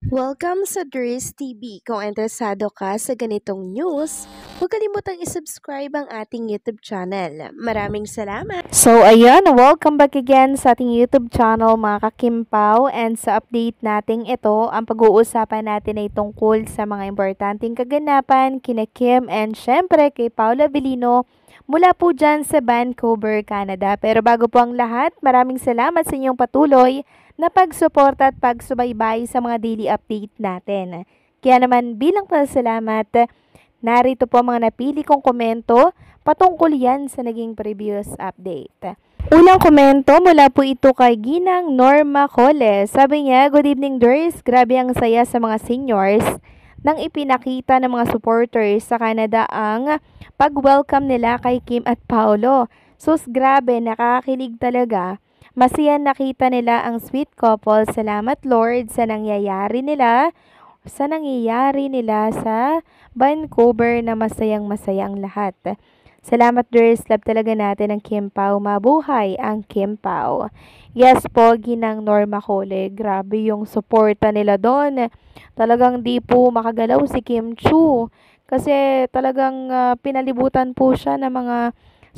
Welcome sa Dries TV. Kung interesado ka sa ganitong news, huwag kalimutang isubscribe ang ating YouTube channel. Maraming salamat! So ayan, welcome back again sa ating YouTube channel mga kakimpaw, and sa update natin ito, ang pag-uusapan natin ay tungkol sa mga importanteng kaganapan kina Kim and syempre kay Paula Avellino mula po dyan sa Vancouver, Canada. Pero bago po ang lahat, maraming salamat sa inyong patuloy na pagsuporta at pagsubaybay sa mga daily update natin. Kaya naman bilang pasalamat, narito po ang mga napili kong komento patungkol yan sa naging previous update. Unang komento mula po ito kay Ginang Norma Cole. Sabi niya, "Good evening, Dries. Grabe ang saya sa mga seniors nang ipinakita ng mga supporters sa Canada ang pag-welcome nila kay Kim at Paolo. Sus, grabe, nakakakilig talaga. Masaya nakita nila ang sweet couple. Salamat Lord sa nangyayari nila sa Vancouver na masayang-masaya ang lahat. Salamat Dries, love talaga natin ang Kim Pao. Mabuhay ang Kim Pao." Yes po, Ginang Norma Cole. Grabe yung suporta nila doon. Talagang di po makagalaw si Kim Chu. Kasi talagang pinalibutan po siya ng mga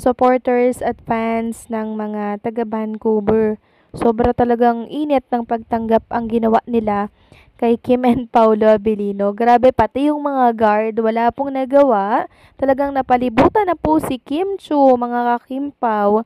supporters at fans ng mga taga Vancouver. Sobra talagang init ng pagtanggap ang ginawa nila kay Kim and Paula Avellino. Grabe, pati yung mga guard, wala pong nagawa. Talagang napalibutan na po si Kim Chu, mga kakimpaw,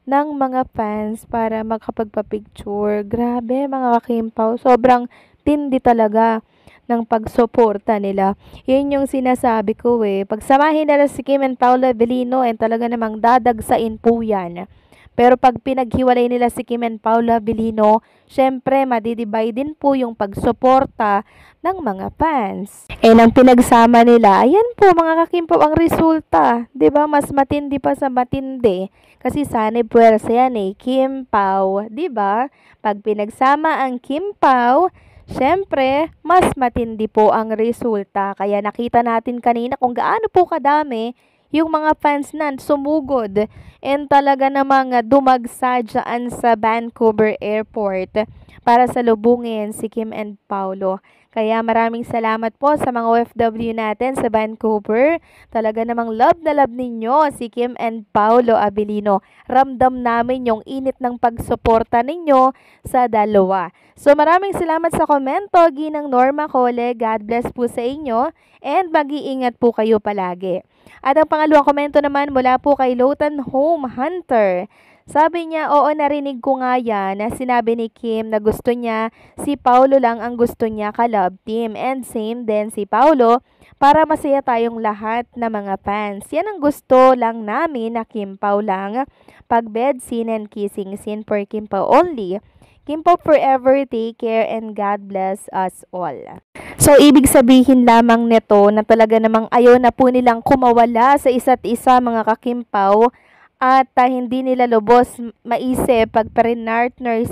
ng mga fans para makapagpa-picture. Grabe, mga kakimpaw, sobrang tindi talaga ng pagsuporta nila. Yun yung sinasabi ko Pagsamahin nila si Kim and Paula Avellino, and talaga namang dadagsain po yan. Pero pag pinaghiwalay nila si Kim and Paula Avellino, syempre madidivide din po yung pagsuporta ng mga fans. Ang pinagsama nila, ayan po mga kakimpaw ang resulta. 'Di ba? Mas matindi pa sa matindi. Kasi sana puwersa yan Kim Pao. 'Di ba? Pag pinagsama ang Kim Pao, syempre, mas matindi po ang resulta. Kaya nakita natin kanina kung gaano po kadami yung mga fans na sumugod and talaga namang dumagsa dyan sa Vancouver Airport para salubungin si Kim and Paolo. Kaya maraming salamat po sa mga OFW natin sa Vancouver. Talaga namang love na love ninyo si Kim and Paolo Avellino. Ramdam namin yung init ng pagsuporta ninyo sa dalawa. So maraming salamat sa komento, Ginang Norma Cole. God bless po sa inyo and mag-iingat po kayo palagi. At ang pangalawang komento naman mula po kay Lotan Home Hunter. Sabi niya, oo, narinig ko nga yan na sinabi ni Kim na gusto niya si Paolo lang ang gusto niya ka-love team. And same din si Paolo para masaya tayong lahat na mga fans. Yan ang gusto lang namin na Kim Pao lang. Pag bed scene and kissing scene for Kim Pao only. Kim Pao forever, take care and God bless us all. So, ibig sabihin lamang nito na talaga namang ayaw na po nilang kumawala sa isa't isa mga kakimpaw at hindi nila lubos maisip pag pinartner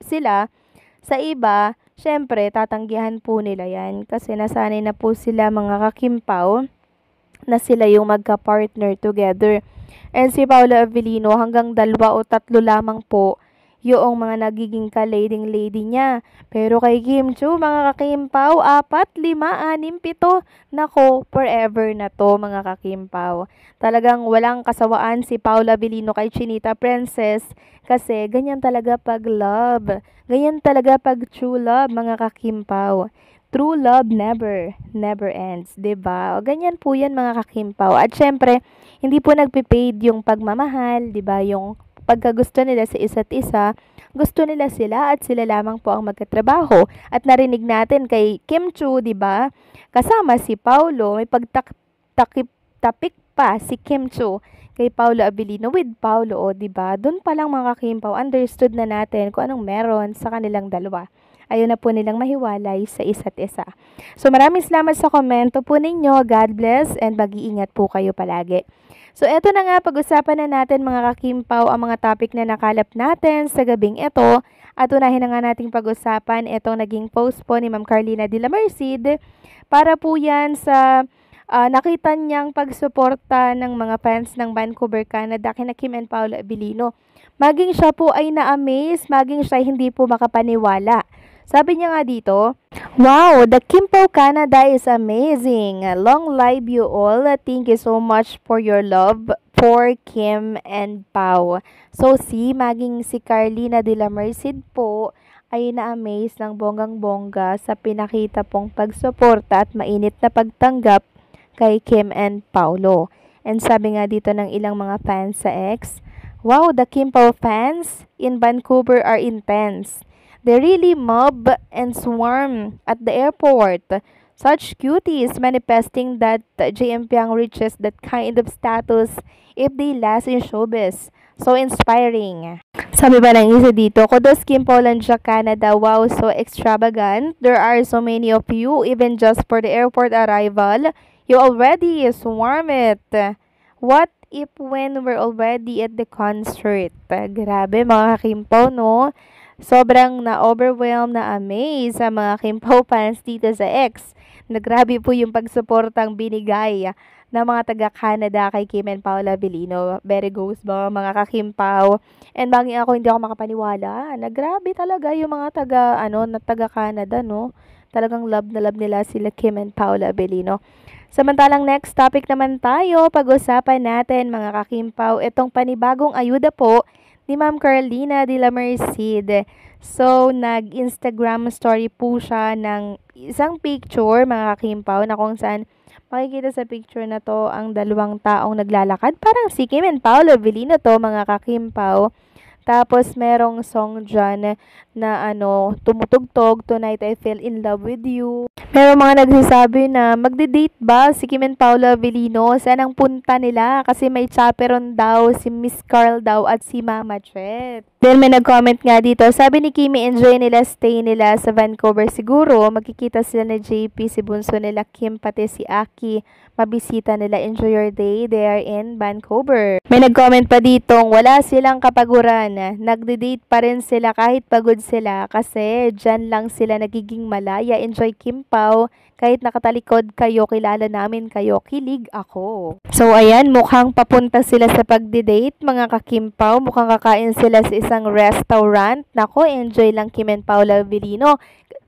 sila sa iba, syempre tatanggihan po nila yan kasi nasanay na po sila mga kakimpaw na sila yung magka-partner together. And si Paula Avellino hanggang 2 o 3 lamang po yung mga nagiging ka-lady niya. Pero kay Kim Chu, mga kakimpaw, 4, 5, 6, 7. Nako, forever na to mga kakimpaw. Talagang walang kasawaan si Paula Avellino kay Chinita Princess kasi ganyan talaga pag love. Ganyan talaga pag true love mga kakimpaw. True love never ends, 'di ba? O ganyan po 'yan mga kakimpaw. At syempre, hindi po nagpe-fade yung pagmamahal, 'di ba? Yung pagkagusto nila sa isa't isa, gusto nila sila at sila lamang po ang magkatrabaho. At narinig natin kay Kim Chu, 'di ba? Kasama si Paolo, may pagtapik pa si Kim Chu kay Paolo Avellino with Paolo, 'di ba? Doon pa lang mga kakimpaw, understood na natin kung anong meron sa kanilang dalawa. Ayaw na po nilang mahiwalay sa isa't isa. So maraming salamat sa komento po ninyo. God bless and mag-iingat po kayo palagi. So eto na nga, pag-usapan na natin mga kakimpaw ang mga topic na nakalap natin sa gabing ito. At unahin na nga nating pag-usapan itong naging post po ni Ma'am Carlina de la Merced para po yan sa nakita niyang pagsuporta ng mga fans ng Vancouver, Canada kina Kim and Paula Avellino. Maging siya po ay na-amaze, maging siya hindi po makapaniwala Sabi niya nga dito, "Wow, the Kim Pao Canada is amazing. Long live you all. Thank you so much for your love for Kim and Pao." So maging si Carlina de la Merced po ay na-amaze ng bonggang-bongga sa pinakita pong pagsuporta at mainit na pagtanggap kay Kim and Paulo. And sabi nga dito ng ilang mga fans sa X, "Wow, the Kim Pao fans in Vancouver are intense. They really mob and swarm at the airport. Such cuties manifesting that JM Piang reaches that kind of status if they last in showbiz. So inspiring." Sabi ba ng isa dito, "Kudos Kim Polandia Canada. Wow, so extravagant. There are so many of you, even just for the airport arrival. You already swarm it. What if when we're already at the concert?" Grabe mga Kimpo, no? Sobrang na-overwhelm, na-amaze sa mga Kimpo fans dito sa X. Nagrabe po yung pagsuportang binigay ng mga taga-Canada kay Kim and Paula Avellino. Very goes ba mga kakimpaw? And bagay ako, hindi ako makapaniwala. Nagrabe talaga yung mga taga-Canada, no? Talagang love na love nila sila Kim and Paula Avellino. Samantalang next topic naman tayo, pag-usapan natin mga kakimpaw, itong panibagong ayuda po ni Ma'am Carlina de la Merced. So, nag-Instagram story po siya ng isang picture mga kakimpaw na kung saan makikita sa picture na to ang dalawang taong naglalakad. Parang si Kim and Paolo Avellino to mga kakimpaw. Tapos merong song dyan na tumutugtog, "Tonight I Fell in Love with You." Merong mga nagsasabi na magde-date ba si Kim and Paolo Avellino? Saan ang punta nila? Kasi may chaperon daw, si Miss Carl daw at si Mama Chet. Then may nag-comment nga dito, sabi ni Kimi, enjoy nila stay nila sa Vancouver siguro. Magkikita sila ni JP, si bunso nila Kim, pati si Aki. Mabisita nila, enjoy your day there in Vancouver. May nag-comment pa dito, wala silang kapaguran. Nagde-date pa rin sila kahit pagod sila kasi dyan lang sila nagiging malaya. Enjoy Kim Pao. Kahit nakatalikod kayo, kilala namin kayo. Kilig ako. So ayan, mukhang papunta sila sa pagde-date mga kakimpaw. Mukhang kakain sila sa isang restaurant. Nako, enjoy lang Kim and Paula Avellino.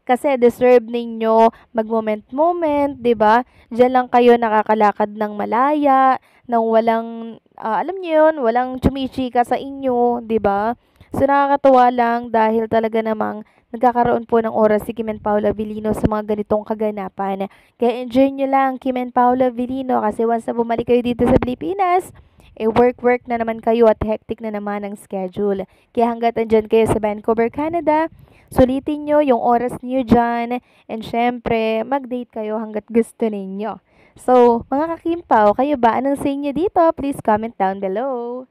Kasi deserve ninyo mag-moment-moment, 'di ba? Diyan lang kayo nakakalakad ng malaya, nang walang alam niyo 'yun, walang chumichika sa inyo, 'di ba? So nakakatuwa lang dahil talaga namang nagkakaroon po ng oras si Kim and Paula Avellino sa mga ganitong kaganapan. Kaya enjoy nyo lang Kim and Paula Avellino kasi once na bumalik kayo dito sa Pilipinas, work na naman kayo at hectic na naman ang schedule. Kaya hanggat andyan kayo sa Vancouver, Canada, sulitin nyo yung oras nyo dyan. And syempre, mag-date kayo hanggat gusto ninyo. So, mga kakimpaw, kayo ba? Anong sa inyo dito? Please comment down below.